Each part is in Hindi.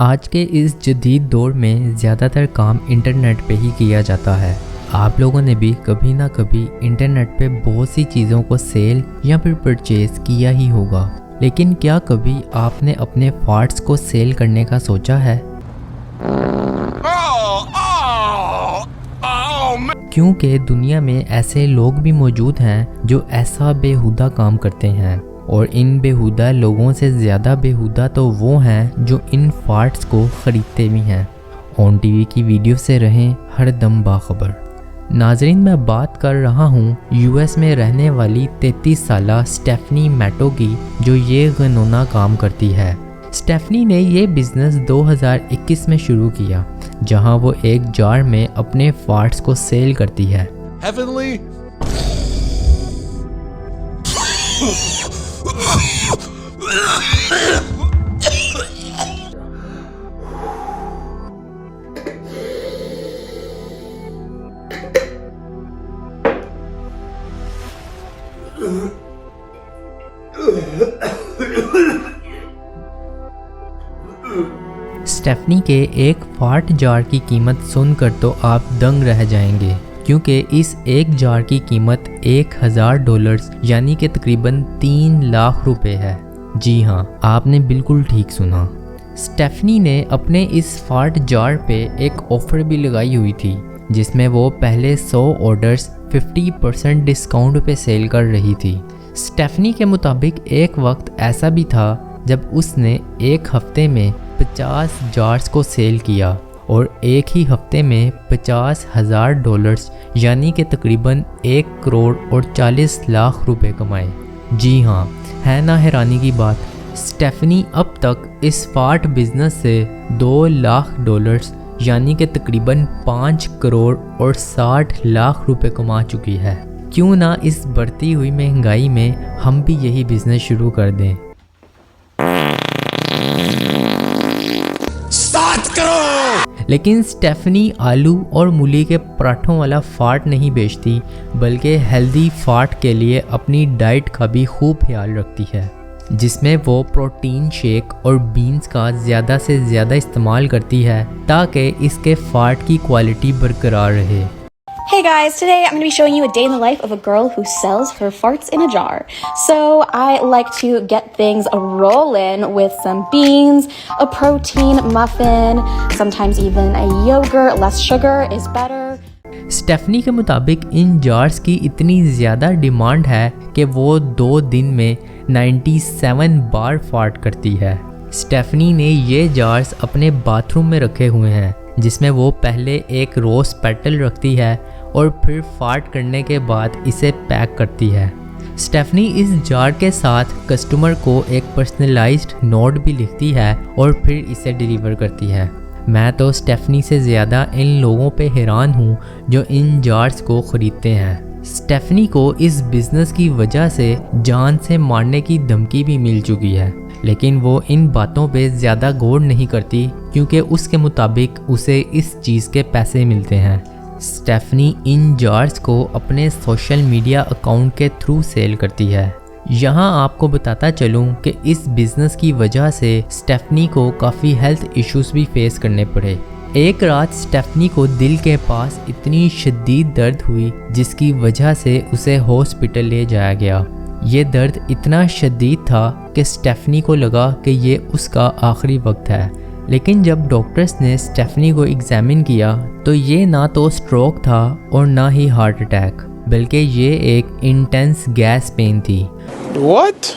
आज के इस जदीद दौर में ज़्यादातर काम इंटरनेट पे ही किया जाता है। आप लोगों ने भी कभी ना कभी इंटरनेट पे बहुत सी चीज़ों को सेल या फिर परचेज़ किया ही होगा, लेकिन क्या कभी आपने अपने पार्ट्स को सेल करने का सोचा है? क्योंकि दुनिया में ऐसे लोग भी मौजूद हैं जो ऐसा बेहुदा काम करते हैं, और इन बेहुदा लोगों से ज़्यादा बेहुदा तो वो हैं जो इन पार्ट्स को ख़रीदते भी हैं। ऑन टीवी की वीडियो से रहें हर दम बाखबर। नाजरीन, मैं बात कर रहा हूँ यूएस में रहने वाली 33 साला स्टेफनी मैटो की, जो ये घिनौना काम करती है। स्टेफनी ने ये बिज़नेस 2021 में शुरू किया, जहाँ वो एक जार में अपने पार्ट्स को सेल करती है। Heavenly? स्टेफनी के एक फाट जार की कीमत सुनकर तो आप दंग रह जाएंगे, क्योंकि इस एक जार की कीमत $1000 यानी कि तकरीबन 3 लाख रुपए है। जी हाँ, आपने बिल्कुल ठीक सुना। स्टेफनी ने अपने इस फाट जार पे एक ऑफ़र भी लगाई हुई थी, जिसमें वो पहले 100 ऑर्डर्स 50% डिस्काउंट पे सेल कर रही थी। स्टेफनी के मुताबिक एक वक्त ऐसा भी था जब उसने एक हफ्ते में 50 जार्स को सेल किया और एक ही हफ्ते में $50,000 यानी कि तकरीबन 1 करोड़ और 40 लाख रुपए कमाए। जी हाँ, है ना हैरानी की बात। स्टेफनी अब तक इस फाट बिजनेस से $2 लाख यानी कि तकरीबन 5 करोड़ और 60 लाख रुपए कमा चुकी है। क्यों ना इस बढ़ती हुई महंगाई में हम भी यही बिजनेस शुरू कर दें। लेकिन स्टेफनी आलू और मूली के पराठों वाला फाट नहीं बेचती, बल्कि हेल्दी फाट के लिए अपनी डाइट का भी खूब ख्याल रखती है, जिसमें वो प्रोटीन शेक और बीन्स का ज़्यादा से ज़्यादा इस्तेमाल करती है ताकि इसके फाट की क्वालिटी बरकरार रहे। Hey guys, today I'm going to be showing you a day in the life of a girl who sells her farts in a jar. So I like to get things rolling with some beans, a protein muffin, sometimes even a yogurt. Less sugar is better. Stephanie के मुताबिक इन जार्स की इतनी ज़्यादा डिमांड है कि वो 2 दिन में 97 बार फार्ट करती है। स्टेफनी ने ये जार्स अपने बाथरूम में रखे हुए हैं, जिसमें वो पहले एक रोज़ पेटल रखती है और फिर फार्ट करने के बाद इसे पैक करती है। स्टेफनी इस जार के साथ कस्टमर को एक पर्सनलाइज्ड नोट भी लिखती है और फिर इसे डिलीवर करती है। मैं तो स्टेफनी से ज़्यादा इन लोगों पे हैरान हूँ जो इन जार्स को ख़रीदते हैं। स्टेफनी को इस बिज़नेस की वजह से जान से मारने की धमकी भी मिल चुकी है, लेकिन वो इन बातों पे ज़्यादा गौर नहीं करती, क्योंकि उसके मुताबिक उसे इस चीज़ के पैसे मिलते हैं। स्टेफनी इन जार्स को अपने सोशल मीडिया अकाउंट के थ्रू सेल करती है। यहाँ आपको बताता चलूँ कि इस बिज़नेस की वजह से स्टेफनी को काफ़ी हेल्थ इश्यूज़ भी फेस करने पड़े। एक रात स्टेफनी को दिल के पास इतनी शदीद दर्द हुई, जिसकी वजह से उसे हॉस्पिटल ले जाया गया। ये दर्द इतना शदीद था कि स्टेफनी को लगा कि ये उसका आखिरी वक्त है। लेकिन जब डॉक्टर्स ने स्टेफनी को एग्जामिन किया तो ये ना तो स्ट्रोक था और ना ही हार्ट अटैक, बल्कि ये एक इंटेंस गैस पेन थी। What?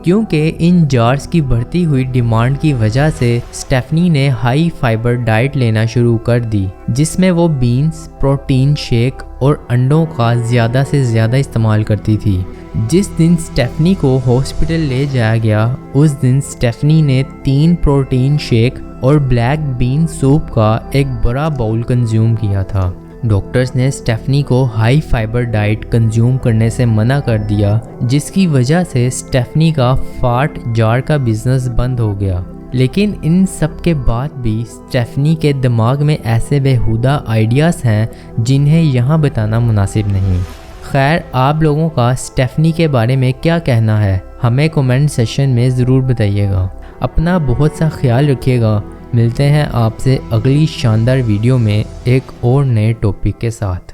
क्योंकि इन जार्स की बढ़ती हुई डिमांड की वजह से स्टेफनी ने हाई फाइबर डाइट लेना शुरू कर दी, जिसमें वो बीन्स, प्रोटीन शेक और अंडों का ज़्यादा से ज़्यादा इस्तेमाल करती थी। जिस दिन स्टेफनी को हॉस्पिटल ले जाया गया, उस दिन स्टेफनी ने 3 प्रोटीन शेक और ब्लैक बीन सूप का एक बड़ा बाउल कंज्यूम किया था। डॉक्टर्स ने स्टेफनी को हाई फाइबर डाइट कंज्यूम करने से मना कर दिया, जिसकी वजह से स्टेफनी का फाट जार का बिजनेस बंद हो गया। लेकिन इन सब के बाद भी स्टेफनी के दिमाग में ऐसे बेहुदा आइडियाज़ हैं जिन्हें यहाँ बताना मुनासिब नहीं। खैर, आप लोगों का स्टेफनी के बारे में क्या कहना है, हमें कमेंट सेक्शन में ज़रूर बताइएगा। अपना बहुत सा ख्याल रखिएगा। मिलते हैं आपसे अगली शानदार वीडियो में एक और नए टॉपिक के साथ।